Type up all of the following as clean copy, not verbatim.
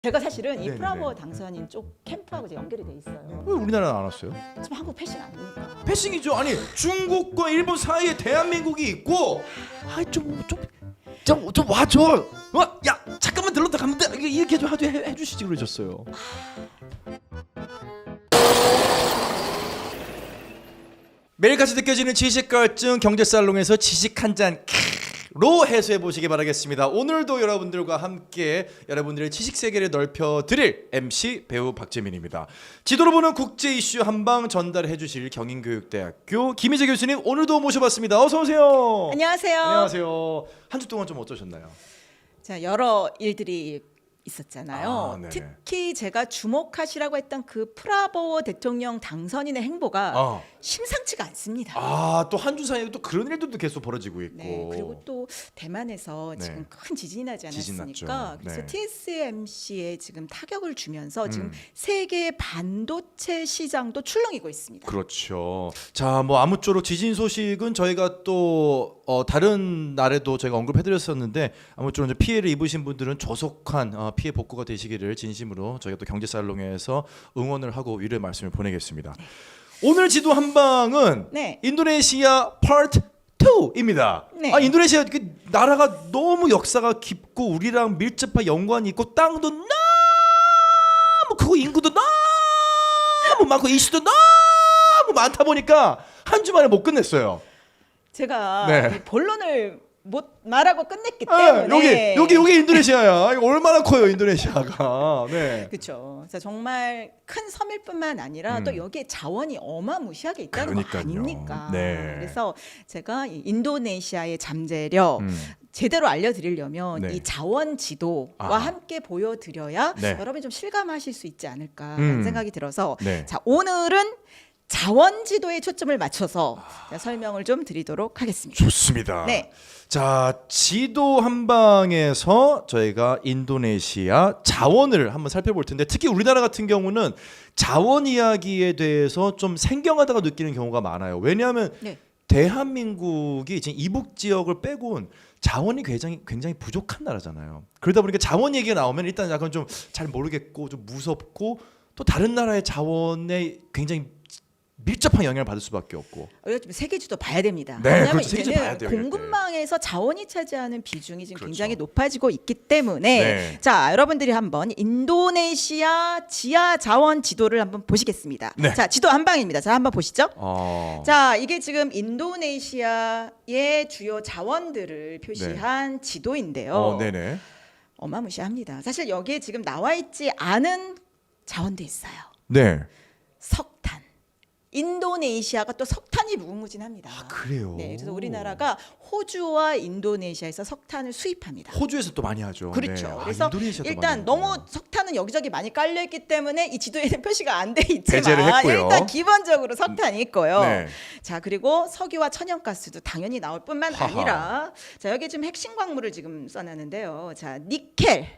제가 사실은 이 네네네. 프라보 당선인 쪽 캠프하고 이제 연결이 돼 있어요. 왜 우리나라는 안 왔어요? 지금 한국 패션 아닙니까? 패싱이죠. 아니 중국과 일본 사이에 대한민국이 있고, 좀 와줘. 야 잠깐만 들렀다 가면 돼. 이렇게 좀 해주시지 그러셨어요. 매일같이 느껴지는 지식 갈증 경제살롱에서 지식 한 잔로 해소해 보시기 바라겠습니다. 오늘도 여러분들과 함께 여러분들의 지식 세계를 넓혀 드릴 MC 배우 박재민입니다. 지도로 보는 국제 이슈 한방 전달해 주실 경인교육대학교 김희재 교수님 오늘도 모셔봤습니다. 어서 오세요. 안녕하세요. 안녕하세요. 한 주 동안 좀 어떠셨나요? 자, 여러 일들이 있었잖아요. 아, 네네. 특히 제가 주목하시라고 했던 그 프라보 대통령 당선인의 행보가 심상치가 않습니다. 또 한 주 사이에 또 그런 일들도 계속 벌어지고 있고. 네, 그리고 또 대만에서 네. 지금 큰 지진이 나지 지진 않았습니까? 났죠. 그래서 네. TSMC에 지금 타격을 주면서 지금 세계 반도체 시장도 출렁이고 있습니다. 그렇죠. 자, 뭐 아무쪼록 지진 소식은 저희가 또 다른 날에도 저희가 언급해드렸었는데 아무쪼록 이제 피해를 입으신 분들은 조속한 피해 복구가 되시기를 진심으로 저희가 또 경제살롱에서 응원을 하고 위로의 말씀을 보내겠습니다. 오늘 지도 한방은 네. 인도네시아 파트 2입니다. 네. 인도네시아 그 나라가 너무 역사가 깊고 우리랑 밀접한 연관이 있고 땅도 너무 크고 인구도 너무 많고 이슈도 너무 많다 보니까 한 주만에 못 끝냈어요. 제가 네. 이 본론을 못 말하고 끝냈기 때문에 여기 인도네시아야. 이거 얼마나 커요 인도네시아가. 네. 그렇죠. 정말 큰 섬일뿐만 아니라 또 여기에 자원이 어마무시하게 있다는 거 그러니까요. 아닙니까? 네. 그래서 제가 이 인도네시아의 잠재력 제대로 알려드리려면 네. 이 자원 지도와 아하. 함께 보여드려야 네. 여러분이 좀 실감하실 수 있지 않을까라는 생각이 들어서 네. 자, 오늘은 자원 지도에 초점을 맞춰서 설명을 좀 드리도록 하겠습니다. 좋습니다. 네. 자, 지도 한방에서 저희가 인도네시아 자원을 한번 살펴볼 텐데 특히 우리나라 같은 경우는 자원 이야기에 대해서 좀 생경하다고 느끼는 경우가 많아요. 왜냐하면 네. 대한민국이 지금 이북 지역을 빼곤 자원이 굉장히 부족한 나라잖아요. 그러다 보니까 자원 얘기가 나오면 일단 약간 좀 잘 모르겠고 좀 무섭고 또 다른 나라의 자원에 굉장히 밀접한 영향을 받을 수밖에 없고. 우리가 좀 세계지도 봐야 됩니다. 네, 왜냐하면 그렇죠. 세계지도 이제는 봐야 돼요, 이럴 때. 공급망에서 자원이 차지하는 비중이 지금 그렇죠. 굉장히 높아지고 있기 때문에 네. 자, 여러분들이 한번 인도네시아 지하 자원 지도를 한번 보시겠습니다. 네. 자, 지도 한 방입니다. 자, 한번 보시죠. 자, 자, 이게 지금 인도네시아의 주요 자원들을 표시한 지도인데요. 네네. 어마무시합니다. 사실 여기에 지금 나와 있지 않은 자원도 있어요. 네. 석탄. 인도네시아가 또 석탄이 무궁무진합니다. 그래요. 네, 그래서 우리나라가 호주와 인도네시아에서 석탄을 수입합니다. 호주에서 또 많이 하죠. 그렇죠. 네. 그래서 인도네시아도 일단 많이 너무 하네요. 석탄은 여기저기 많이 깔려 있기 때문에 이 지도에는 표시가 안 돼 있지만 배제를 했고요. 일단 기본적으로 석탄이 있고요. 네. 자, 그리고 석유와 천연가스도 당연히 나올 뿐만 하하. 아니라 자, 여기 지금 핵심 광물을 지금 써놨는데요. 자, 니켈.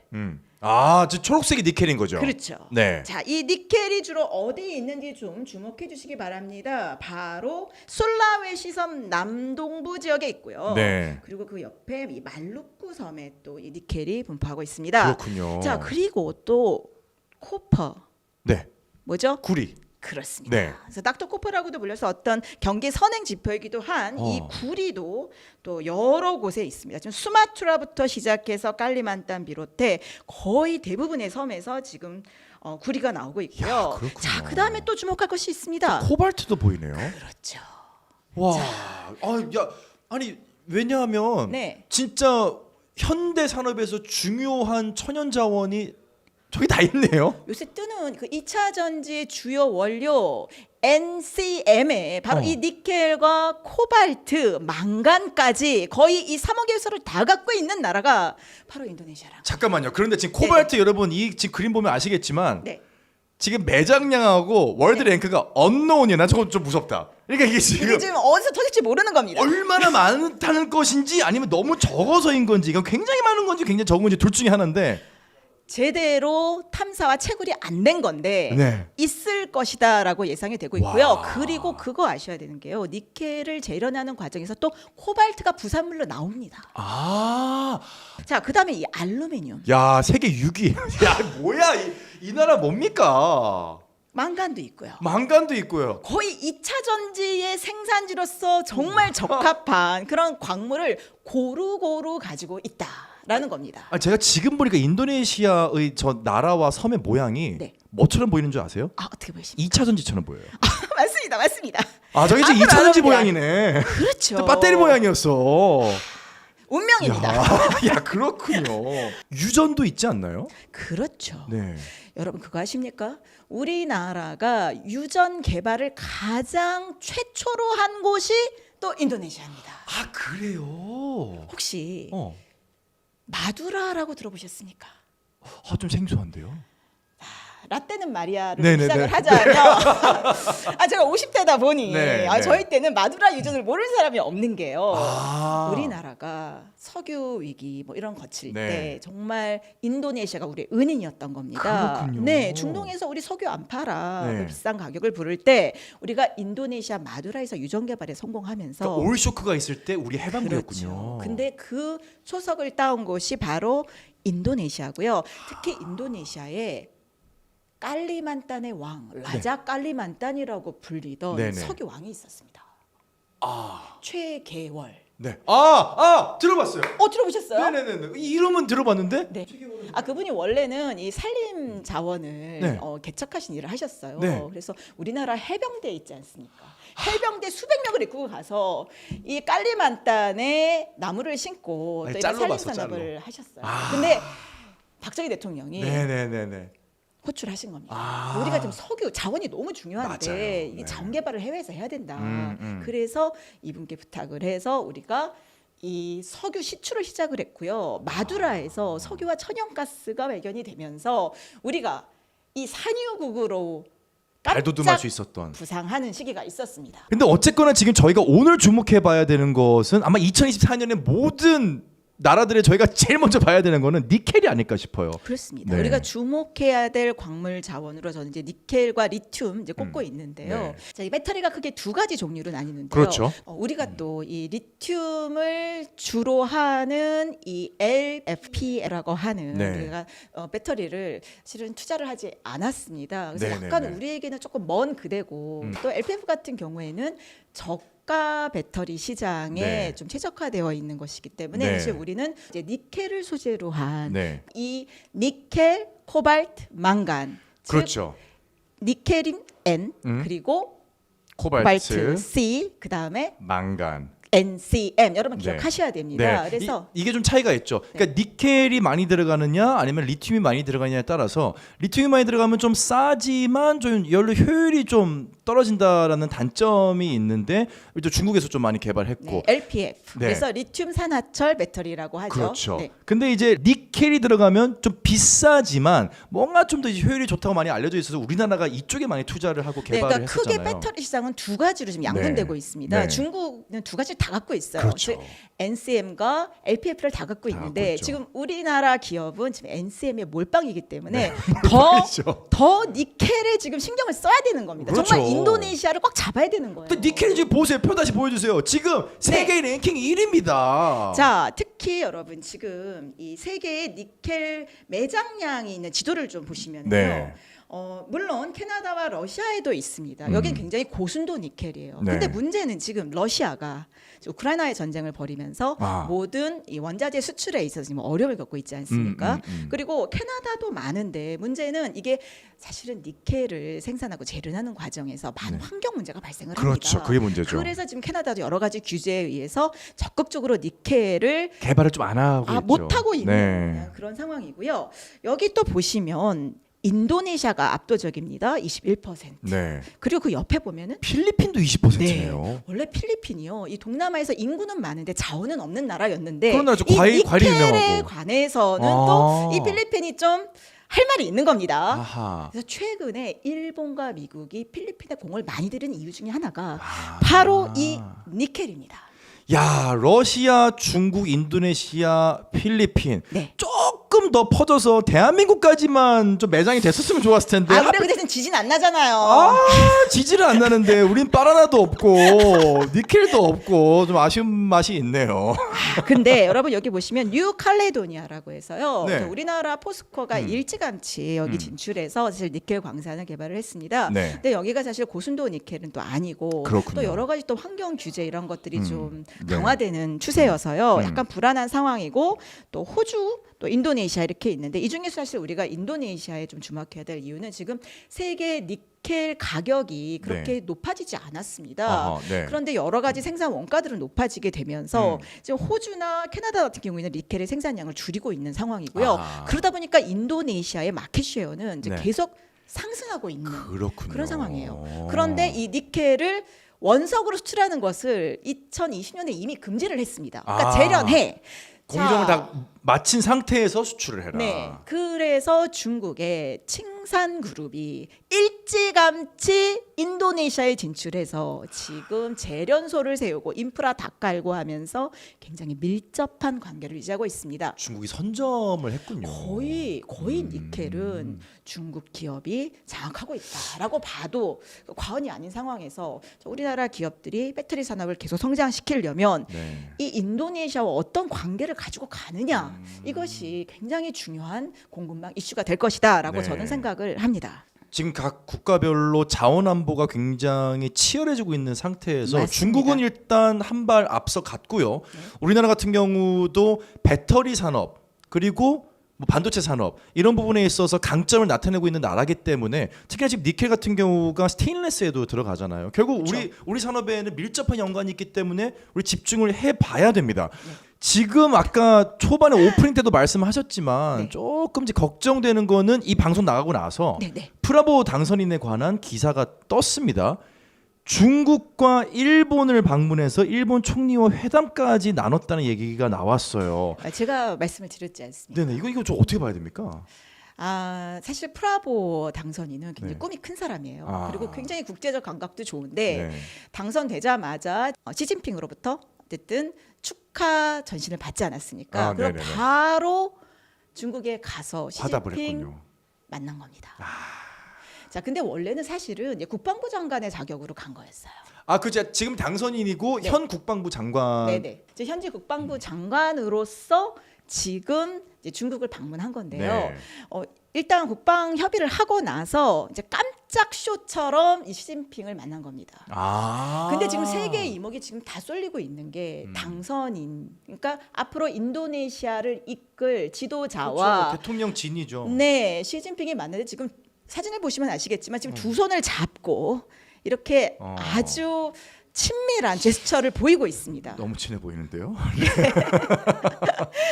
저 초록색이 니켈인 거죠. 그렇죠. 네. 자, 이 니켈이 주로 어디에 있는지 좀 주목해 주시기 바랍니다. 바로 술라웨시 섬 남동부 지역에 있고요. 네. 그리고 그 옆에 이 말루쿠 섬에 또 이 니켈이 분포하고 있습니다. 그렇군요. 자, 그리고 또 코퍼. 네. 뭐죠? 구리. 그렇습니다. 네. 그래서 닥터 코퍼라고도 불려서 어떤 경기 선행 지표이기도 한 이 구리도 또 여러 곳에 있습니다. 지금 수마트라부터 시작해서 깔리만탄 비롯해 거의 대부분의 섬에서 지금 구리가 나오고 있고요. 야, 그렇군요. 자, 그다음에 또 주목할 것이 있습니다. 코발트도 보이네요. 그렇죠. 와. 아니 왜냐하면 네. 진짜 현대 산업에서 중요한 천연 자원이 저기 다 있네요. 요새 뜨는 그 2차 전지의 주요 원료 NCM에 바로 이 니켈과 코발트, 망간까지 거의 이 3억 개소를 다 갖고 있는 나라가 바로 인도네시아라. 잠깐만요. 그런데 지금 코발트 여러분 이 지금 그림 보면 아시겠지만 네. 지금 매장량하고 월드 랭크가 언노운이야. 난 저거 좀 무섭다. 그러니까 이게 이게 지금 지금 어디서 터질지 모르는 겁니다. 얼마나 많다는 것인지 아니면 너무 적어서인 건지 이건 굉장히 많은 건지 굉장히 적은 건지 둘 중에 하나인데 제대로 탐사와 채굴이 안 된 건데 네. 있을 것이다라고 예상이 되고 있고요. 와. 그리고 그거 아셔야 되는 게요. 니켈을 재련하는 과정에서 또 코발트가 부산물로 나옵니다. 아, 자, 그다음에 이 알루미늄, 야 세계 6위. 야 뭐야 이 나라 뭡니까? 망간도 있고요. 망간도 있고요. 거의 2차 전지의 생산지로서 정말 적합한 그런 광물을 고루고루 가지고 있다라는 겁니다. 아, 제가 지금 보니까 인도네시아의 저 나라와 섬의 모양이 네. 뭐처럼 보이는 줄 아세요? 아, 어떻게 보십니까? 2차 전지처럼 보여요. 맞습니다, 맞습니다. 아 저게 지금 앞으로 2차 전지 알아봅니다. 모양이네. 그렇죠. 저 배터리 모양이었어. 운명입니다. 야 그렇군요. 유전도 있지 않나요? 그렇죠. 네. 여러분 그거 아십니까? 우리나라가 유전 개발을 가장 최초로 한 곳이 또 인도네시아입니다. 아 그래요. 혹시 어. 마두라라고 들어보셨습니까? 좀 생소한데요. 라떼는 마리아를 네네네. 시작을 하자면 아 제가 50대다 보니 네, 네. 저희 때는 마두라 유전을 모르는 사람이 없는 게요. 아. 우리나라가 석유 위기 뭐 이런 거칠 네. 때 정말 인도네시아가 우리의 은인이었던 겁니다. 그렇군요. 네, 중동에서 우리 석유 안 팔아 네. 그 비싼 가격을 부를 때 우리가 인도네시아 마두라에서 유전 개발에 성공하면서 그러니까 올 쇼크가 있을 때 우리 해방되었군요. 그렇죠. 근데 그 초석을 따온 곳이 바로 인도네시아고요. 특히 인도네시아에 깔리만탄의 왕 라자 깔리만탄이라고 불리던 네네. 석유 왕이 있었습니다. 아, 최계월. 네. 들어봤어요. 들어보셨어요? 네네네. 이름은 들어봤는데. 네. 그분이 원래는 이 산림 자원을 네. 개척하신 일을 하셨어요. 네. 그래서 우리나라 해병대 있지 않습니까? 해병대 수백 명을 이끌고 가서 이 깔리만탄에 나무를 심고 네, 또 짤로 산림 봤어, 산업을 하셨어요. 아. 근데 박정희 대통령이 네네네네. 호출하신 겁니다. 아. 우리가 지금 석유 자원이 너무 중요한데 맞아요. 이게 네. 자원 개발을 해외에서 해야 된다. 음. 그래서 이분께 부탁을 해서 우리가 이 석유 시출을 시작을 했고요. 마두라에서 석유와 천연가스가 발견이 되면서 우리가 이 산유국으로 발돋움할 깜짝 수 있었던. 부상하는 시기가 있었습니다. 근데 어쨌거나 지금 저희가 오늘 주목해봐야 되는 것은 아마 2024년에 모든 나라들의 저희가 제일 먼저 봐야 되는 거는 니켈이 아닐까 싶어요. 그렇습니다. 네. 우리가 주목해야 될 광물 자원으로 저는 이제 니켈과 리튬 이제 꼽고 있는데요. 네. 자, 이 배터리가 크게 두 가지 종류로 나뉘는데요. 그렇죠. 우리가 또 이 리튬을 주로 하는 이 LFP라고 하는 네. 우리가 배터리를 실은 투자를 하지 않았습니다. 그래서 네, 약간 네, 네. 우리에게는 조금 먼 그대고 또 LPF 같은 경우에는 저가 배터리 시장에 네. 좀 최적화되어 있는 것이기 때문에 네. 사실 우리는 이제 니켈을 소재로 한 네. 이 니켈, 코발트, 망간, 즉 그렇죠. 니켈인 N 그리고 코발트 C 그다음에 망간. NCM 여러분 네. 기억하셔야 됩니다. 그래서 이게 좀 차이가 있죠. 그러니까 니켈이 많이 들어가느냐 아니면 리튬이 많이 들어가느냐에 따라서 리튬이 많이 들어가면 좀 싸지만 좀 연료 효율이 좀 떨어진다라는 단점이 있는데 또 중국에서 좀 많이 개발했고 네, LPF 네. 그래서 리튬 산화철 배터리라고 하죠. 그렇죠. 네. 근데 이제 니켈이 들어가면 좀 비싸지만 뭔가 좀 더 효율이 좋다고 많이 알려져 있어서 우리나라가 이쪽에 많이 투자를 하고 네, 개발을 그러니까 크게 했었잖아요. 배터리 시장은 두 가지로 지금 양분되고 네. 있습니다. 네. 중국은 두 가지를 다 갖고 있어요. 그렇죠. 즉 NCM과 LPF를 다 갖고 다 있는데 갖고 있죠. 지금 우리나라 기업은 지금 NCM의 몰빵이기 때문에 몰빵이죠. 더 니켈에 지금 신경을 써야 되는 겁니다. 그렇죠. 정말 인도네시아를 꽉 잡아야 되는 거예요. 또 니켈 지금 보세요. 표 다시 보여주세요. 지금 세계 랭킹 1위입니다. 자, 특히 여러분 지금 이 세계의 니켈 매장량이 있는 지도를 좀 보시면요. 네. 물론 캐나다와 러시아에도 있습니다. 여긴 굉장히 고순도 니켈이에요. 네. 근데 문제는 지금 러시아가 우크라이나의 전쟁을 벌이면서 모든 이 원자재 수출에 있어서 지금 어려움을 겪고 있지 않습니까? 그리고 캐나다도 많은데 문제는 이게 사실은 니켈을 생산하고 재련하는 과정에서 많은 환경 문제가 발생을 그렇죠. 합니다. 그게 문제죠. 그래서 지금 캐나다도 여러 가지 규제에 의해서 적극적으로 니켈을 개발을 좀 안 하고 있죠. 못 하고 있는 네. 그런 상황이고요. 여기 또 보시면 인도네시아가 압도적입니다. 21%. 네. 그리고 그 옆에 보면은 필리핀도 20%네요. 원래 필리핀이요. 이 동남아에서 인구는 많은데 자원은 없는 나라였는데 그런 나라죠. 이 과일이 니켈에 유명하고. 관해서는 아. 또 이 필리핀이 좀 할 말이 있는 겁니다. 아하. 그래서 최근에 일본과 미국이 필리핀에 공을 많이 들인 이유 중에 하나가 바로 이 니켈입니다. 야, 러시아, 중국, 인도네시아, 필리핀 네. 조금 조금 더 퍼져서 대한민국까지만 좀 매장이 됐었으면 좋았을 텐데. 아, 그래 그 대신 지진 안 나잖아요. 아, 지지는 안 나는데 우린 바나나도 없고 니켈도 없고 좀 아쉬운 맛이 있네요. 근데 여러분 여기 보시면 뉴 칼레도니아라고 해서요. 네. 우리나라 포스코가 일찌감치 여기 진출해서 사실 니켈 광산을 개발을 했습니다. 네. 근데 여기가 사실 고순도 니켈은 또 아니고 그렇군요. 또 여러 가지 또 환경 규제 이런 것들이 좀 네. 강화되는 추세여서요. 약간 불안한 상황이고 또 호주 또 인도네시아 이렇게 있는데 이 중에서 사실 우리가 인도네시아에 좀 주목해야 될 이유는 지금 세계 니켈 가격이 그렇게 높아지지 않았습니다. 아하, 네. 그런데 여러 가지 생산 원가들은 높아지게 되면서 지금 호주나 캐나다 같은 경우에는 니켈의 생산량을 줄이고 있는 상황이고요. 아. 그러다 보니까 인도네시아의 마켓 쉐어는 이제 네. 계속 상승하고 있는 그렇군요. 그런 상황이에요. 그런데 이 니켈을 원석으로 수출하는 것을 2020년에 이미 금지를 했습니다. 그러니까 아. 재련해. 공정을 자, 다 마친 상태에서 수출을 해라. 네. 그래서 중국의 칭산그룹이 일찌감치 인도네시아에 진출해서 지금 재련소를 세우고 인프라 다 깔고 하면서 굉장히 밀접한 관계를 유지하고 있습니다. 중국이 선점을 했군요. 거의 니켈은 중국 기업이 장악하고 있다라고 봐도 과언이 아닌 상황에서 우리나라 기업들이 배터리 산업을 계속 성장시키려면 네. 이 인도네시아와 어떤 관계를 가지고 가느냐 이것이 굉장히 중요한 공급망 이슈가 될 것이다라고 네. 저는 생각을 합니다. 지금 각 국가별로 자원 안보가 굉장히 치열해지고 있는 상태에서 맞습니다. 중국은 일단 한 발 앞서 갔고요. 우리나라 같은 경우도 배터리 산업 그리고 뭐 반도체 산업 이런 부분에 있어서 강점을 나타내고 있는 나라기 때문에 특히나 지금 니켈 같은 경우가 스테인리스에도 들어가잖아요. 결국 그렇죠. 우리 산업에는 밀접한 연관이 있기 때문에 우리 집중을 해봐야 됩니다. 네. 지금 아까 초반에 오프닝 때도 말씀하셨지만 네. 조금 걱정되는 거는 이 방송 나가고 나서 네네. 프라보 당선인에 관한 기사가 떴습니다. 중국과 일본을 방문해서 일본 총리와 회담까지 나눴다는 얘기가 나왔어요. 제가 말씀을 드렸지 않습니까? 네네 이거 저 어떻게 봐야 됩니까? 아 사실 프라보 당선인은 굉장히 네. 꿈이 큰 사람이에요. 아. 그리고 굉장히 국제적 감각도 좋은데 네. 당선되자마자 시진핑으로부터 어쨌든 축하 전신을 받지 않았습니까? 아, 그럼 네네네. 바로 중국에 가서 화답을 시진핑 했군요. 만난 겁니다. 자, 근데 원래는 사실은 이제 국방부 장관의 자격으로 간 거였어요. 아 그죠 지금 당선인이고 네. 현 국방부 장관. 네네. 이제 현재 국방부 장관으로서 지금 이제 중국을 방문한 건데요. 네. 일단 국방 협의를 하고 나서 이제 깜짝 쇼처럼 이 시진핑을 만난 겁니다. 아. 근데 지금 세계의 이목이 지금 다 쏠리고 있는 게 당선인, 그러니까 앞으로 인도네시아를 이끌 지도자와 그렇죠. 대통령 진이죠. 네 시진핑이 만났는데 지금 사진을 보시면 아시겠지만 지금 두 손을 잡고 이렇게 아주 친밀한 제스처를 보이고 있습니다. 너무 친해 보이는데요.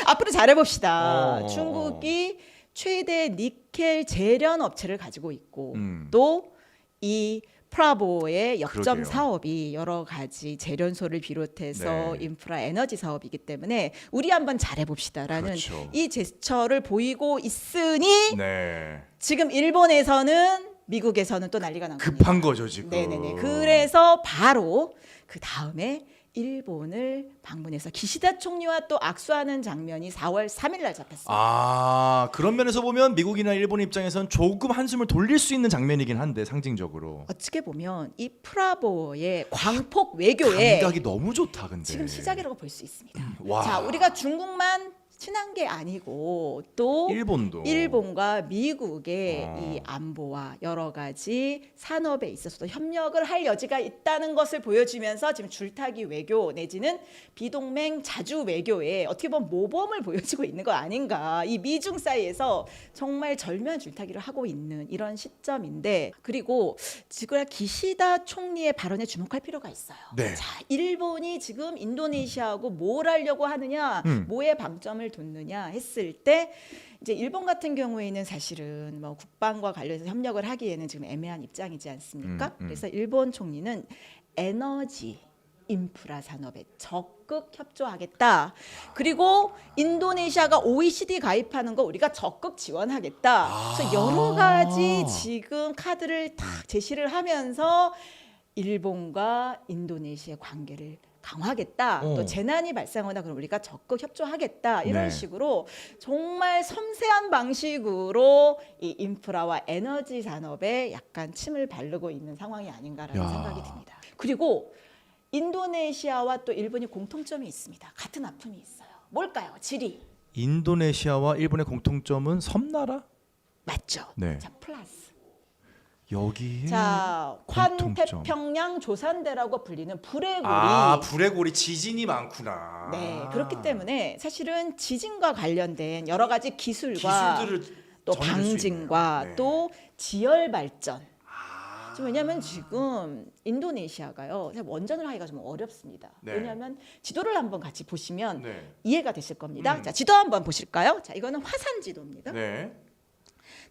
앞으로 잘해봅시다. 어. 중국이 최대 니켈 재련 업체를 가지고 있고 음. 또 이 프라보의 역점 그러게요. 사업이 여러 가지 재련소를 비롯해서 네. 인프라 에너지 사업이기 때문에 우리 한번 잘해봅시다라는 그렇죠. 이 제스처를 보이고 있으니 네. 지금 일본에서는 미국에서는 또 난리가 난 겁니다. 급한 거죠 지금. 네네네. 그래서 바로 그 다음에 일본을 방문해서 기시다 총리와 또 악수하는 장면이 4월 3일 날 잡혔습니다. 아 그런 면에서 보면 미국이나 일본 입장에선 조금 한숨을 돌릴 수 있는 장면이긴 한데 상징적으로 어떻게 보면 이 프라보의 광폭 외교에 감각이 너무 좋다 근데 지금 시작이라고 볼 수 있습니다. 와. 자, 우리가 중국만 친한 게 아니고 또 일본도 일본과 미국의 어. 이 안보와 여러 가지 산업에 있어서도 협력을 할 여지가 있다는 것을 보여주면서 지금 줄타기 외교 내지는 비동맹 자주 외교에 어떻게 보면 모범을 보여주고 있는 거 아닌가. 이 미중 사이에서 정말 절묘한 줄타기를 하고 있는 이런 시점인데 그리고 지금 기시다 총리의 발언에 주목할 필요가 있어요. 네. 자, 일본이 지금 인도네시아하고 뭘 하려고 하느냐, 뭐에 방점을 뒀느냐 했을 때 이제 일본 같은 경우에는 사실은 뭐 국방과 관련해서 협력을 하기에는 지금 애매한 입장이지 않습니까? 그래서 일본 총리는 에너지 인프라 산업에 적극 협조하겠다. 그리고 인도네시아가 OECD 가입하는 거 우리가 적극 지원하겠다. 그래서 여러 가지 지금 카드를 딱 제시를 하면서 일본과 인도네시아의 관계를 강화하겠다. 또 재난이 발생하거나 그럼 우리가 적극 협조하겠다. 이런 네. 식으로 정말 섬세한 방식으로 이 인프라와 에너지 산업에 약간 침을 바르고 있는 상황이 아닌가라는 야. 생각이 듭니다. 그리고 인도네시아와 또 일본이 공통점이 있습니다. 같은 아픔이 있어요. 뭘까요? 지리. 인도네시아와 일본의 공통점은 섬나라? 맞죠? 네. 자, 플러스. 여기에 자, 공통점. 환태평양 조산대라고 불리는 불의 고리. 아, 불의 고리 지진이 많구나. 네, 그렇기 때문에 사실은 지진과 관련된 여러 가지 기술과 기술들을 또 전해줄 수 방진과 있네요. 네. 또 지열 발전. 아. 지금 왜냐하면 지금 인도네시아가요, 사실 원전을 하기가 좀 어렵습니다. 네. 왜냐하면 지도를 한번 같이 보시면 네. 이해가 되실 겁니다. 자, 지도 한번 보실까요? 자, 이거는 화산 지도입니다. 네.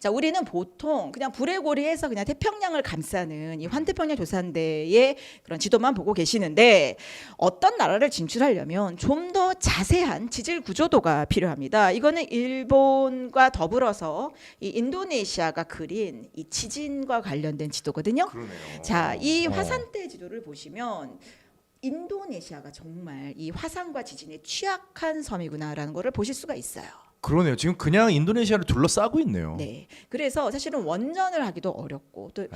자, 우리는 보통 그냥 불의 고리에서 그냥 태평양을 감싸는 이 환태평양 조산대의 그런 지도만 보고 계시는데 어떤 나라를 진출하려면 좀 더 자세한 지질 구조도가 필요합니다. 이거는 일본과 더불어서 이 인도네시아가 그린 이 지진과 관련된 지도거든요. 그러네요. 자, 이 화산대 지도를 보시면 인도네시아가 정말 이 화산과 지진에 취약한 섬이구나라는 것을 보실 수가 있어요. 그러네요. 지금 그냥 인도네시아를 둘러싸고 있네요. 네, 그래서 사실은 원전을 하기도 어렵고 또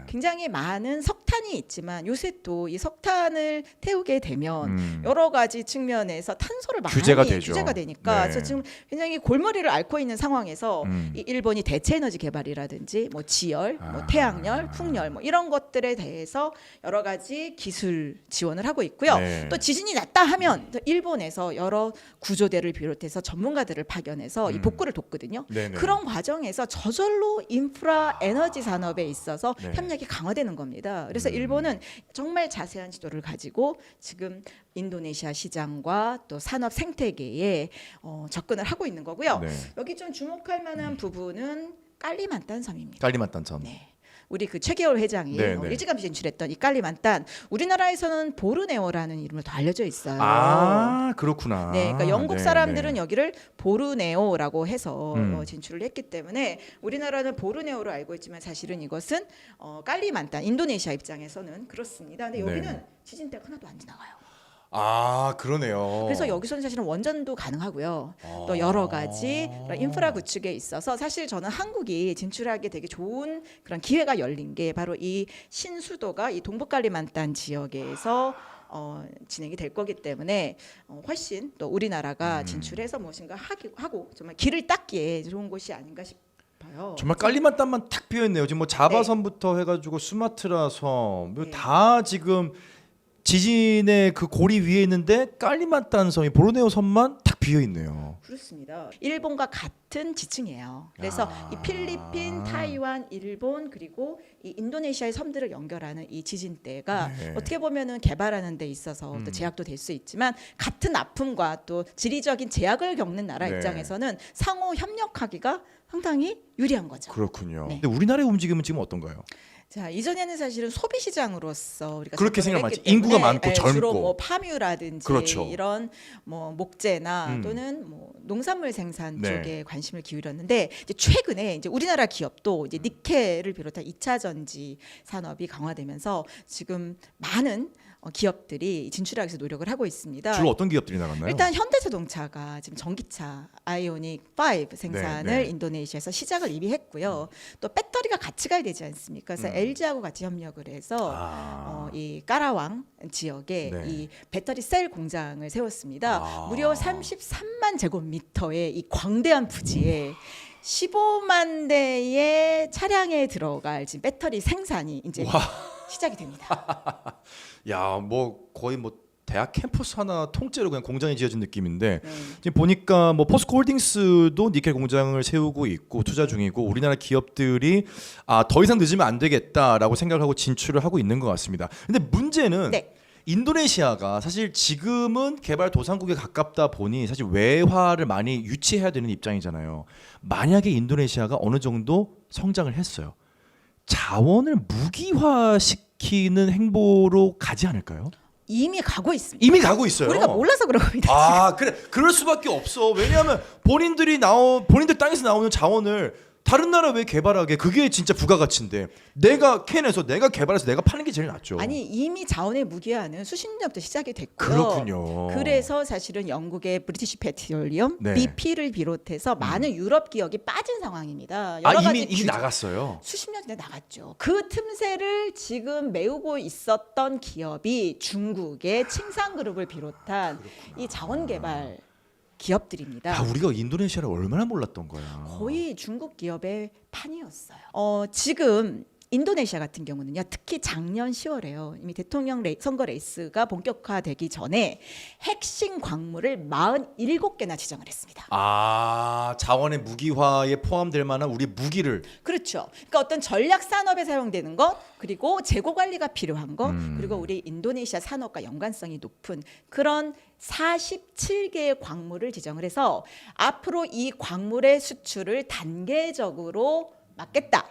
굉장히 많은 석탄이 있지만 요새 또 이 석탄을 태우게 되면 여러 가지 측면에서 탄소를 많이 규제가 되죠. 규제가 되니까 네. 그래서 지금 굉장히 골머리를 앓고 있는 상황에서 이 일본이 대체 에너지 개발이라든지 뭐 지열, 뭐 태양열, 풍열 뭐 이런 것들에 대해서 여러 가지 기술 지원을 하고 있고요. 네. 또 지진이 났다 하면 또 일본에서 여러 구조대를 비롯해서 전문가들을 파견해서 이 복구를 돕거든요. 네네. 그런 과정에서 저절로 인프라 에너지 산업에 있어서 네. 협력이 강화되는 겁니다. 그래서 일본은 정말 자세한 지도를 가지고 지금 인도네시아 시장과 또 산업 생태계에 접근을 하고 있는 거고요. 네. 여기 좀 주목할 만한 부분은 깔리만탄 섬입니다. 깔리만탄 섬. 네. 우리 그 최계월 회장이 네, 네. 일찌감치 진출했던 이 깔리만탄, 우리나라에서는 보르네오라는 이름으로 더 알려져 있어요. 아, 그렇구나. 네, 그러니까 영국 네, 사람들은 네. 여기를 보르네오라고 해서 음. 진출을 했기 때문에 우리나라는 보르네오로 알고 있지만 사실은 이것은 깔리만탄, 인도네시아 입장에서는 그렇습니다. 근데 네. 여기는 지진대가 하나도 안 지나가요. 아, 그러네요. 그래서 여기서는 사실은 원전도 가능하고요. 또 여러 가지 그런 인프라 구축에 있어서 사실 저는 한국이 진출하기 되게 좋은 그런 기회가 열린 게 바로 이 신수도가 이 동북깔리만탄 지역에서 진행이 될 거기 때문에 훨씬 또 우리나라가 진출해서 무엇인가 하고 정말 길을 닦기에 좋은 곳이 아닌가 싶어요. 정말 깔리만탄만 탁 비어 있네요. 지금 뭐 자바섬부터 해가지고 수마트라 섬, 네. 다 지금 지진의 그 고리 위에 있는데 깔리만탄 섬이 보르네오 섬만 탁 비어 있네요. 그렇습니다. 일본과 같은 지층이에요. 그래서 이 필리핀, 타이완, 일본 그리고 이 인도네시아의 섬들을 연결하는 이 지진대가 네. 어떻게 보면은 개발하는 데 있어서 또 제약도 될 수 있지만 같은 아픔과 또 지리적인 제약을 겪는 나라 네. 입장에서는 상호 협력하기가 상당히 유리한 거죠. 그렇군요. 네. 근데 우리나라의 움직임은 지금 어떤가요? 자, 이전에는 사실은 소비 시장으로서 우리가 그렇게 접근을 생각하지. 했기 때문에, 인구가 많고 젊고. 주로 뭐 파뮤라든지 그렇죠. 이런 뭐 목재나 음. 또는 뭐 농산물 생산 네. 쪽에 관심을 기울였는데 이제 최근에 이제 우리나라 기업도 이제 니켈을 비롯한 2차 전지 산업이 강화되면서 지금 많은 기업들이 진출하기 위해서 노력을 하고 있습니다. 주로 어떤 기업들이 나갔나요? 일단 현대자동차가 지금 전기차 아이오닉 5 생산을 네, 네. 인도네시아에서 시작을 이미 했고요. 또 배터리가 같이 가야 되지 않습니까? 그래서 LG하고 같이 협력을 해서 이 까라왕 지역에 네. 이 배터리 셀 공장을 세웠습니다. 무려 33만 제곱미터의 이 광대한 부지에 15만 대의 차량에 들어갈 지금 배터리 생산이 이제 시작이 됩니다. 야, 뭐 거의 뭐 대학 캠퍼스 하나 통째로 그냥 공장이 지어진 느낌인데 네. 지금 보니까 뭐 포스코홀딩스도 니켈 공장을 세우고 있고 투자 중이고 우리나라 기업들이 더 이상 늦으면 안 되겠다라고 생각하고 진출을 하고 있는 것 같습니다. 근데 문제는 네. 인도네시아가 사실 지금은 개발 도상국에 가깝다 보니 사실 외화를 많이 유치해야 되는 입장이잖아요. 만약에 인도네시아가 어느 정도 성장을 했어요. 자원을 무기화시키는 행보로 가지 않을까요? 이미 가고 있습니다. 이미 가고 있어요. 우리가 몰라서 그런 겁니다. 그래. 그럴 수밖에 없어. 왜냐하면 본인들 땅에서 나오는 자원을 다른 나라 왜 개발하게? 그게 진짜 부가가치인데 내가 캔에서 내가 개발해서 내가 파는 게 제일 낫죠. 아니 이미 자원의 무기화는 수십 년부터 시작이 됐고요. 그렇군요. 그래서 사실은 영국의 브리티시 페트롤리엄, 네. BP를 비롯해서 많은 유럽 기업이 빠진 상황입니다. 아 여러 이미 가지 나갔어요. 수십 년 전에 나갔죠. 그 틈새를 지금 메우고 있었던 기업이 중국의 칭산그룹을 비롯한 이 자원개발 기업들입니다. 야 우리가 인도네시아를 얼마나 몰랐던 거야. 거의 중국 기업의 판이었어요. 지금 인도네시아 같은 경우는요, 특히 작년 10월에요. 이미 대통령 선거 레이스가 본격화되기 전에 핵심 광물을 47개나 지정을 했습니다. 아 자원의 무기화에 포함될 만한 우리 무기를 그렇죠. 그러니까 어떤 전략 산업에 사용되는 것, 그리고 재고 관리가 필요한 것, 그리고 우리 인도네시아 산업과 연관성이 높은 그런 47개의 광물을 지정을 해서 앞으로 이 광물의 수출을 단계적으로 막겠다.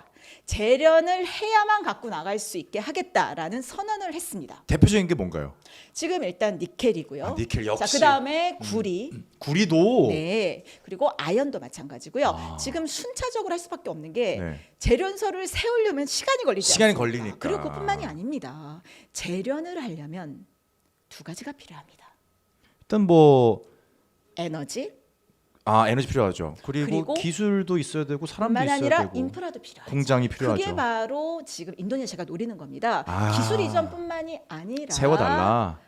재련을 해야만 갖고 나갈 수 있게 하겠다라는 선언을 했습니다. 대표적인 게 뭔가요? 지금 일단 니켈이고요. 아, 니켈 역시. 자, 그다음에 구리. 구리도. 네. 그리고 아연도 마찬가지고요. 지금 순차적으로 할 수밖에 없는 게 네. 재련소를 세우려면 시간이 걸리지 시간이 않습니까? 걸리니까. 그리고 그뿐만이 아닙니다. 재련을 하려면 두 가지가 필요합니다. 일단 뭐 에너지, 에너지 필요하죠. 그리고 기술도 있어야 되고 사람도 뿐만 있어야 아니라 되고 인프라도 필요하죠. 공장이 필요하죠. 그게 바로 지금 인도네시아가 노리는 겁니다. 아. 기술 이전뿐만이 아니라 세워달라.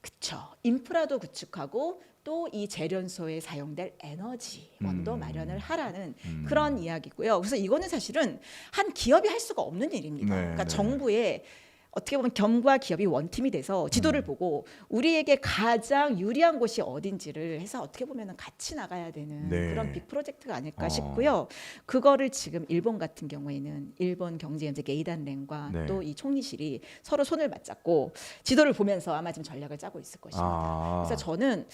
그렇죠. 인프라도 구축하고 또 이 재련소에 사용될 에너지 원도 마련을 하라는 그런 이야기고요. 그래서 이거는 사실은 한 기업이 할 수가 없는 일입니다. 네, 그러니까 네. 정부의 어떻게 보면 경과 기업이 원팀이 돼서 지도를 보고 우리에게 가장 유리한 곳이 어딘지를 해서 어떻게 보면 같이 나가야 되는 네. 그런 빅 프로젝트가 아닐까 싶고요. 그거를 지금 일본 같은 경우에는 일본 경제연재 게이단랭과 네. 또 이 총리실이 서로 손을 맞잡고 지도를 보면서 아마 지금 전략을 짜고 있을 것입니다. 그래서 저는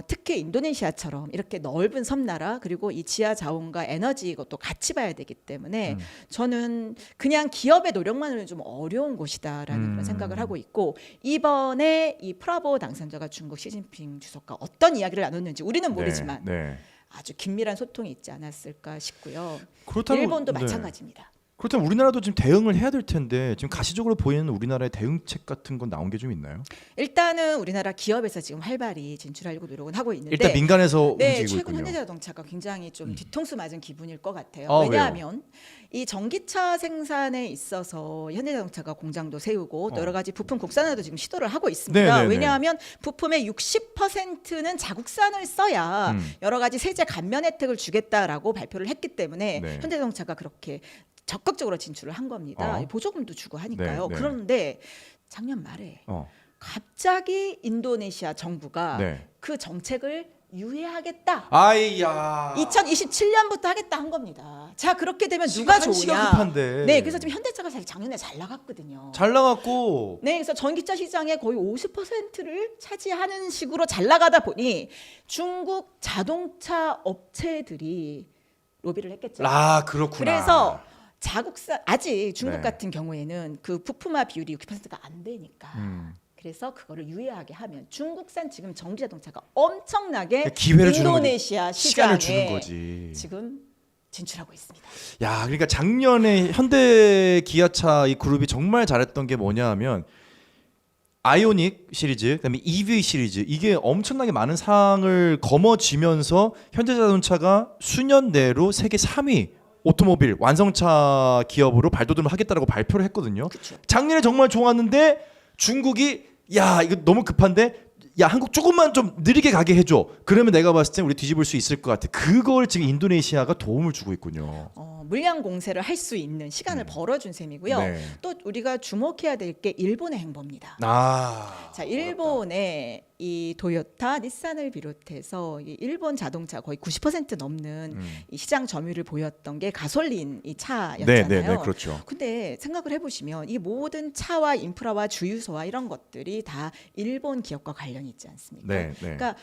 특히 인도네시아처럼 이렇게 넓은 섬나라 그리고 이 지하 자원과 에너지 이것도 같이 봐야 되기 때문에 저는 그냥 기업의 노력만으로는 좀 어려운 곳이다라는 그런 생각을 하고 있고 이번에 이 프라보 당선자가 중국 시진핑 주석과 어떤 이야기를 나눴는지 우리는 모르지만 네. 아주 긴밀한 소통이 있지 않았을까 싶고요. 그렇다면 일본도 네. 마찬가지입니다. 그렇다면 우리나라도 지금 대응을 해야 될 텐데 지금 가시적으로 보이는 우리나라의 대응책 같은 건 나온 게 좀 있나요? 일단은 우리나라 기업에서 지금 활발히 진출하려고 노력은 하고 있는데 일단 민간에서 네, 움직이고 최근 있군요. 현대자동차가 굉장히 좀 뒤통수 맞은 기분일 것 같아요. 아, 왜냐하면 이 전기차 생산에 있어서 현대자동차가 공장도 세우고 또 여러 가지 부품 국산화도 지금 시도를 하고 있습니다. 네네네. 왜냐하면 부품의 60%는 자국산을 써야 여러 가지 세제 감면 혜택을 주겠다라고 발표를 했기 때문에 네. 현대자동차가 그렇게 적극적으로 진출을 한 겁니다. 보조금도 주고 하니까요. 네, 네. 그런데 작년 말에 갑자기 인도네시아 정부가 네. 그 정책을 유예하겠다. 아이야. 2027년부터 하겠다 한 겁니다. 자 그렇게 되면 누가 한시가 좋으냐? 급한데. 네, 그래서 지금 현대차가 사실 작년에 잘 나갔거든요. 잘 나갔고 네, 그래서 전기차 시장의 거의 50%를 차지하는 식으로 잘 나가다 보니 중국 자동차 업체들이 로비를 했겠죠. 그렇구나. 그래서 자국산 아직 중국 네. 같은 경우에는 그 부품화 비율이 60%가 안 되니까 그래서 그거를 유예하게 하면 중국산 지금 전기 자동차가 엄청나게 기회를 주는 인도네시아 거지. 시간을 주는 시장에 거지. 지금 진출하고 있습니다. 야, 그러니까 작년에 현대 기아차 이 그룹이 정말 잘했던 게 뭐냐하면 아이오닉 시리즈, 그다음에 EV 시리즈 이게 엄청나게 많은 상을 거머쥐면서 현대자동차가 수년 내로 세계 3위 오토모빌 완성차 기업으로 발돋움을 하겠다라고 발표를 했거든요. 그쵸. 작년에 정말 좋았는데 중국이 야 이거 너무 급한데 야 한국 조금만 좀 느리게 가게 해줘. 그러면 내가 봤을 때 우리 뒤집을 수 있을 것 같아. 그걸 지금 인도네시아가 도움을 주고 있군요. 물량 공세를 할 수 있는 시간을 벌어준 셈이고요. 네. 또 우리가 주목해야 될 게 일본의 행보입니다. 자, 일본의 이 도요타, 닛산을 비롯해서 이 일본 자동차 거의 90% 넘는 이 시장 점유율을 보였던 게 가솔린 이 차였잖아요. 네, 그렇죠. 근데 생각을 해보시면 이 모든 차와 인프라와 주유소와 이런 것들이 다 일본 기업과 관련이 있지 않습니까? 네. 그러니까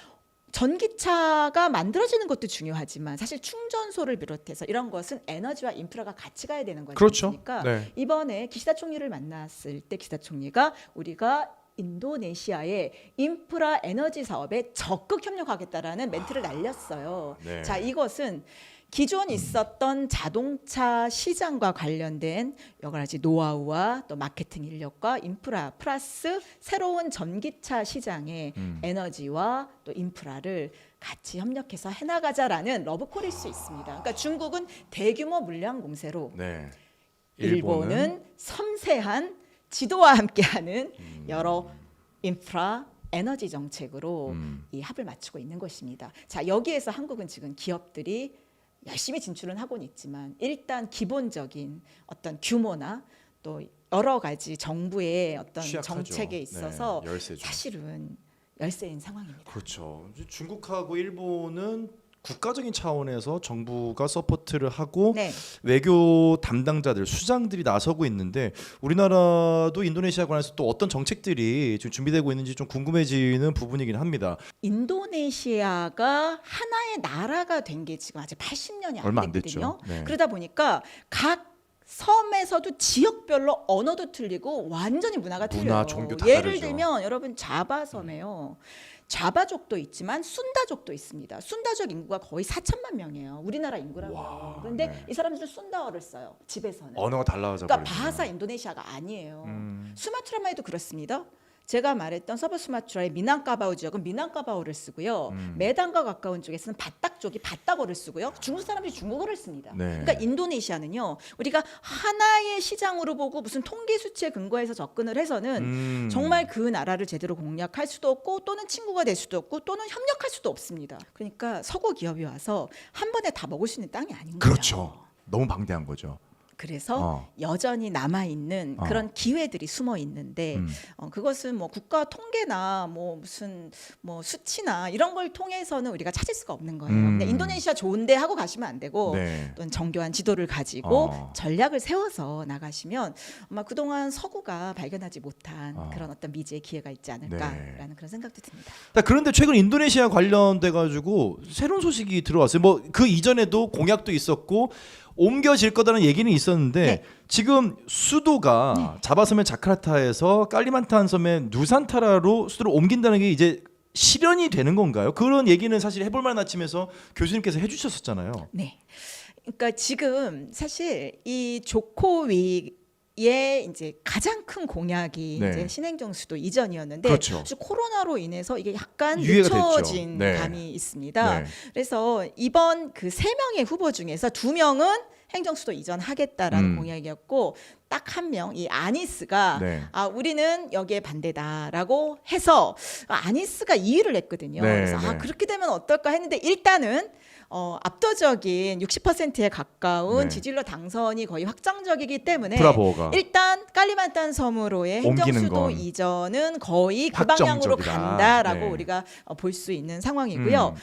전기차가 만들어지는 것도 중요하지만 사실 충전소를 비롯해서 이런 것은 에너지와 인프라가 같이 가야 되는 거지 그렇죠. 않습니까? 네. 이번에 기시다 총리를 만났을 때 기시다 총리가 우리가 인도네시아의 인프라 에너지 사업에 적극 협력하겠다라는 멘트를 날렸어요. 네. 자, 이것은 기존 있었던 자동차 시장과 관련된 여러 가지 노하우와 또 마케팅 인력과 인프라 플러스 새로운 전기차 시장의 에너지와 또 인프라를 같이 협력해서 해나가자라는 러브콜일 수 있습니다. 그러니까 중국은 대규모 물량 공세로 네. 일본은 섬세한 지도와 함께하는 여러 인프라 에너지 정책으로 이 합을 맞추고 있는 것입니다. 자, 여기에서 한국은 지금 기업들이 열심히 진출은 하고는 있지만 일단 기본적인 어떤 규모나 또 여러 가지 정부의 어떤 취약하죠. 정책에 있어서 네, 열세죠. 사실은 열세인 상황입니다. 그렇죠. 중국하고 일본은 국가적인 차원에서 정부가 서포트를 하고 네. 외교 담당자들 수장들이 나서고 있는데 우리나라도 인도네시아 관해서 또 어떤 정책들이 지금 준비되고 있는지 좀 궁금해지는 부분이긴 합니다. 인도네시아가 하나의 나라가 된 게 지금 아직 80년이 얼마 안 안 됐거든요. 됐죠. 네. 그러다 보니까 각 섬에서도 지역별로 언어도 틀리고 완전히 문화가 문화, 틀려요. 종교 다 예를 다르죠. 들면 여러분 자바섬에요. 자바족도 있지만 순다족도 있습니다. 순다족 인구가 거의 4천만 명이에요. 우리나라 인구라고 와, 해요. 그런데 네. 이 사람들은 순다어를 써요. 집에서는. 언어가 달라져 그러니까 버리네요. 바하사 인도네시아가 아니에요. 수마트라만 해도 그렇습니다. 제가 말했던 서부 수마트라의 미낭까바오 지역은 미낭까바오를 쓰고요. 메단과 가까운 쪽에서는 바딱 쪽이 바딱어를 쓰고요. 중국 사람들이 중국어를 씁니다. 네. 그러니까 인도네시아는요. 우리가 하나의 시장으로 보고 무슨 통계 수치에 근거해서 접근을 해서는 정말 그 나라를 제대로 공략할 수도 없고 또는 친구가 될 수도 없고 또는 협력할 수도 없습니다. 그러니까 서구 기업이 와서 한 번에 다 먹을 수 있는 땅이 아닌 거예요. 그렇죠. 너무 방대한 거죠. 그래서 여전히 남아 있는 그런 기회들이 숨어 있는데 그것은 뭐 국가 통계나 뭐 무슨 뭐 수치나 이런 걸 통해서는 우리가 찾을 수가 없는 거예요. 근데 인도네시아 좋은데 하고 가시면 안 되고 네. 또는 정교한 지도를 가지고 전략을 세워서 나가시면 아마 그동안 서구가 발견하지 못한 그런 어떤 미지의 기회가 있지 않을까라는 네. 그런 생각도 듭니다. 그런데 최근 인도네시아 관련돼 가지고 새로운 소식이 들어왔어요. 뭐 그 이전에도 공약도 있었고 옮겨질 거다는 얘기는 있었는데 네. 지금 수도가 자바섬의 자카르타에서 깔리만탄 섬의 누산타라로 수도를 옮긴다는 게 이제 실현이 되는 건가요? 그런 얘기는 사실 해볼 만한 아침에서 교수님께서 해주셨었잖아요. 네. 그러니까 지금 사실 이 조코위의 이제 가장 큰 공약이 네. 이제 신행정 수도 이전이었는데 그렇죠. 사실 코로나로 인해서 이게 약간 유예가 늦춰진 됐죠. 네. 감이 있습니다. 네. 그래서 이번 그 3명의 후보 중에서 2명은 행정 수도 이전하겠다라는 공약이었고 딱 한 명 이 아니스가 네. 우리는 여기에 반대다라고 해서 아니스가 이의를 했거든요. 네, 그래서 네. 그렇게 되면 어떨까 했는데 일단은 압도적인 60%에 가까운 네. 지지율로 당선이 거의 확정적이기 때문에 브라보가 일단 깔리만탄 섬으로의 옮기는 행정수도 건 이전은 거의 그 방향으로 확정적이다. 간다라고 네. 우리가 볼 수 있는 상황이고요.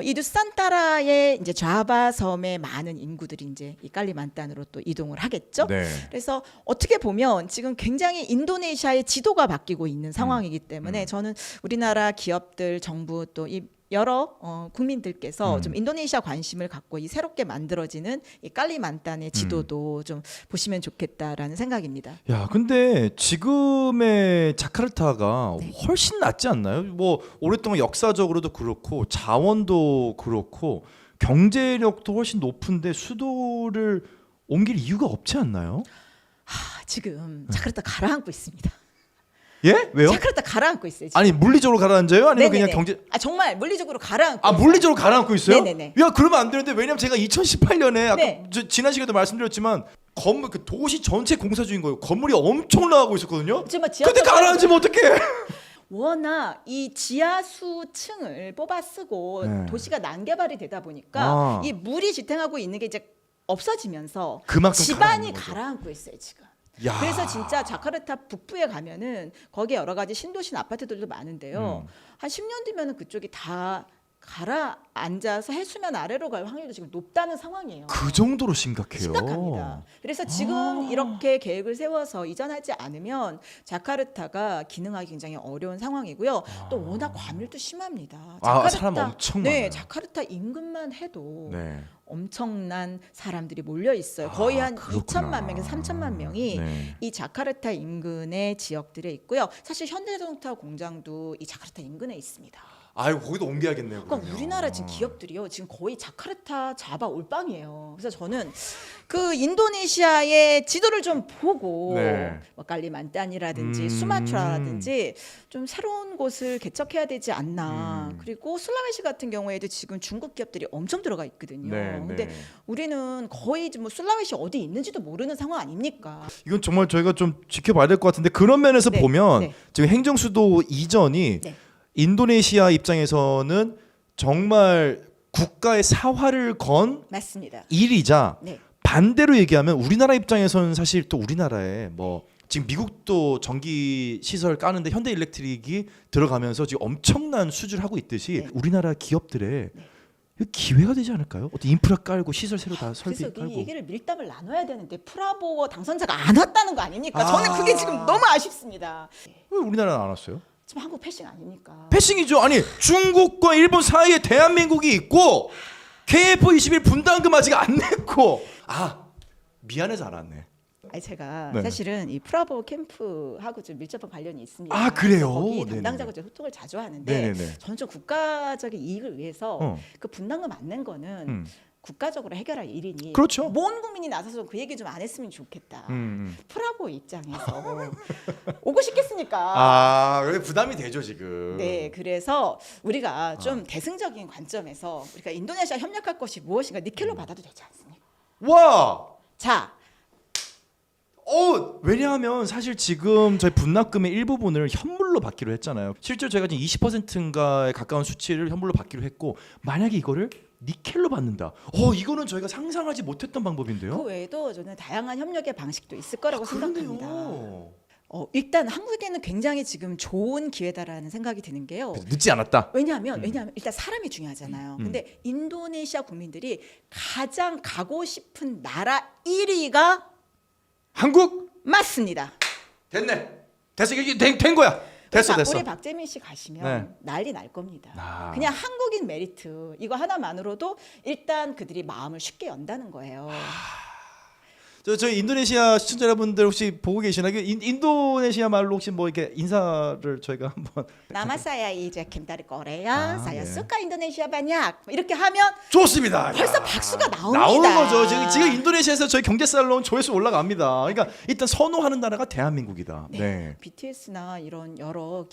이 누산타라의 이제 좌바 섬의 많은 인구들이 이제 이 깔리만탄으로 또 이동을 하겠죠. 네. 그래서 어떻게 보면 지금 굉장히 인도네시아의 지도가 바뀌고 있는 상황이기 때문에 저는 우리나라 기업들, 정부 또 이 여러 국민들께서 좀 인도네시아 관심을 갖고 이 새롭게 만들어지는 이 깔리만탄의 지도도 좀 보시면 좋겠다라는 생각입니다. 야, 근데 지금의 자카르타가 네. 훨씬 낫지 않나요? 뭐 오랫동안 역사적으로도 그렇고 자원도 그렇고 경제력도 훨씬 높은데 수도를 옮길 이유가 없지 않나요? 지금 자카르타 가라앉고 있습니다. 예? 왜요? 자카르타 가라앉고 있어요. 지금. 아니 물리적으로 가라앉아요? 아니면 네네네. 그냥 경제? 정말 물리적으로 가라앉고. 아 물리적으로 가라앉고 있어요? 네네네. 야 그러면 안 되는데 왜냐면 제가 2018년에 아까 네. 지난 시간에도 말씀드렸지만 건물 그 도시 전체 공사 중인 거예요. 건물이 엄청 나가고 있었거든요. 지금 근데 가라앉으면 어떡해? 워낙 이 지하수층을 뽑아 쓰고 네. 도시가 난개발이 되다 보니까 아. 이 물이 지탱하고 있는 게 이제 없어지면서 그만큼 집안이 가라앉는 거죠. 가라앉고 있어요 지금. 야. 그래서 진짜 자카르타 북부에 가면은 거기에 여러 가지 신도시 아파트들도 많은데요. 한 10년 뒤면은 그쪽이 다 가라앉아서 해수면 아래로 갈 확률도 지금 높다는 상황이에요. 그 정도로 심각해요. 심각합니다. 그래서 지금 이렇게 계획을 세워서 이전하지 않으면 자카르타가 기능하기 굉장히 어려운 상황이고요. 또 워낙 과밀도 심합니다. 사람 엄청 많아요. 네, 자카르타 인근만 해도 네. 엄청난 사람들이 몰려 있어요. 거의 한 그렇구나. 2천만 명에서 3천만 명이 네. 이 자카르타 인근의 지역들에 있고요. 사실 현대자동차 공장도 이 자카르타 인근에 있습니다. 아유 거기도 옮겨야겠네요. 그러니까 그러면. 우리나라 지금 기업들이요 지금 거의 자카르타 자바 올빵이에요. 그래서 저는 그 인도네시아의 지도를 좀 보고 네. 뭐 깔리만tan이라든지 음. 수마트라라든지 좀 새로운 곳을 개척해야 되지 않나. 그리고 술라웨시 같은 경우에도 지금 중국 기업들이 엄청 들어가 있거든요. 네, 근데 네. 우리는 거의 뭐 술라웨시 어디 있는지도 모르는 상황 아닙니까? 이건 정말 저희가 좀 지켜봐야 될 것 같은데 그런 면에서 네, 보면 네. 지금 행정수도 이전이 네. 인도네시아 입장에서는 정말 국가의 사활을 건 맞습니다. 일이자 네. 반대로 얘기하면 우리나라 입장에서는 사실 또 우리나라에 뭐 지금 미국도 전기 시설 까는데 현대일렉트릭이 들어가면서 지금 엄청난 수주를 하고 있듯이 네. 우리나라 기업들의 기회가 되지 않을까요? 어떤 인프라 깔고 시설 새로 다 설비 그래서 이 깔고. 얘기를 밀당을 나눠야 되는데 프라보 당선자가 안 왔다는 거 아닙니까? 저는 그게 지금 너무 아쉽습니다. 왜 우리나라는 안 왔어요? 지금 한국 패싱 아닙니까? 패싱이죠. 아니 중국과 일본 사이에 대한민국이 있고 KF21 분담금 아직 안 냈고 미안해서 안 왔네. 아니 제가 네. 사실은 이 프라보 캠프하고 좀 밀접한 관련이 있습니다. 아, 그래요? 그래서 거기 네네네. 담당자하고 좀 소통을 자주 하는데 네네네. 저는 좀 국가적인 이익을 위해서 어. 그 분담금 안 낸 거는 국가적으로 해결할 일이니 그렇죠. 모든 국민이 나서서 그 얘기 좀 안 했으면 좋겠다. 음. 프라보 입장에서 오고 싶겠습니까? 왜 부담이 되죠 지금. 네, 그래서 우리가 좀 대승적인 관점에서 우리가 인도네시아 협력할 것이 무엇인가 니켈로 받아도 되지 않습니까? 와. 자, 왜냐하면 사실 지금 저희 분납금의 일부분을 현물로 받기로 했잖아요. 실제로 저희가 지금 20%인가에 가까운 수치를 현물로 받기로 했고 만약에 이거를 니켈로 받는다. 이거는 저희가 상상하지 못했던 방법인데요. 그 외에도 저는 다양한 협력의 방식도 있을 거라고 생각합니다. 그러네요. 일단 한국에는 굉장히 지금 좋은 기회다라는 생각이 드는 게요. 늦지 않았다. 왜냐하면 일단 사람이 중요하잖아요. 근데 인도네시아 국민들이 가장 가고 싶은 나라 1위가 한국 맞습니다. 됐네. 됐어. 이게 된 거야. 됐어. 그러니까 우리 박재민 씨 가시면 네. 난리 날 겁니다. 아. 그냥 한국인 메리트 이거 하나만으로도 일단 그들이 마음을 쉽게 연다는 거예요. 저희 인도네시아 시청자 여러분들 혹시 보고 계시나? 인도네시아 말로 혹시 뭐 이렇게 인사를 저희가 한번 Nama saya Ijekim dari Korea. Saya 네. suka Indonesia banyak. 이렇게 하면 좋습니다. 벌써 야. 박수가 나옵니다. 나오는 거죠. 지금 인도네시아에서 저희 경제살롱 조회수 올라갑니다. 그러니까 일단 선호하는 나라가 대한민국이다. 네. BTS나 이런 여러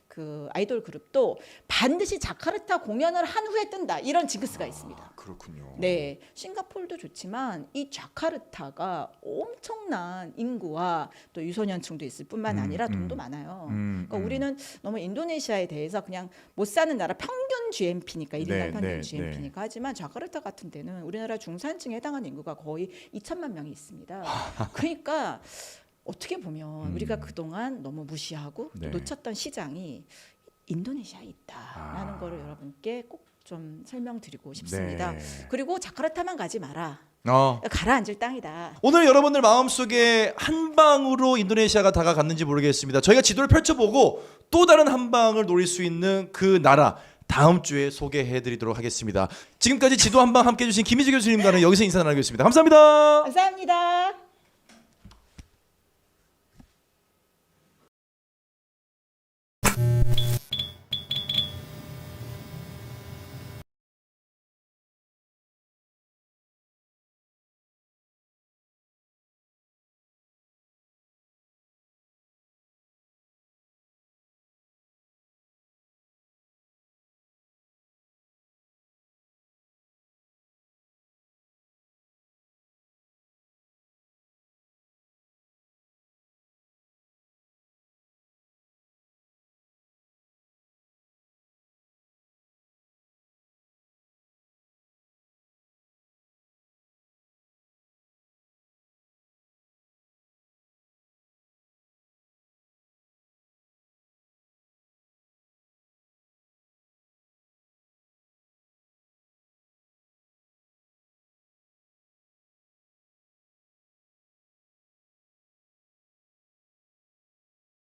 그 아이돌 그룹도 반드시 자카르타 공연을 한 후에 뜬다. 이런 징크스가 있습니다. 그렇군요. 네, 싱가포르도 좋지만 이 자카르타가 엄청난 인구와 또 유소년층도 있을 뿐만 아니라 돈도 많아요. 그러니까 우리는 너무 인도네시아에 대해서 그냥 못 사는 나라 평균 GNP니까 1인당 네, 평균 네, GNP니까 하지만 자카르타 같은 데는 우리나라 중산층에 해당하는 인구가 거의 2천만 명이 있습니다. 그러니까 어떻게 보면 우리가 그동안 너무 무시하고 네. 또 놓쳤던 시장이 인도네시아에 있다라는 거를 여러분께 꼭 좀 설명드리고 싶습니다. 네. 그리고 자카르타만 가지 마라. 어. 가라앉을 땅이다. 오늘 여러분들 마음속에 한 방으로 인도네시아가 다가갔는지 모르겠습니다. 저희가 지도를 펼쳐보고 또 다른 한 방을 노릴 수 있는 그 나라 다음 주에 소개해드리도록 하겠습니다. 지금까지 지도 한 방 함께해 주신 김희주 교수님과는 여기서 인사 나누겠습니다. 감사합니다. 감사합니다.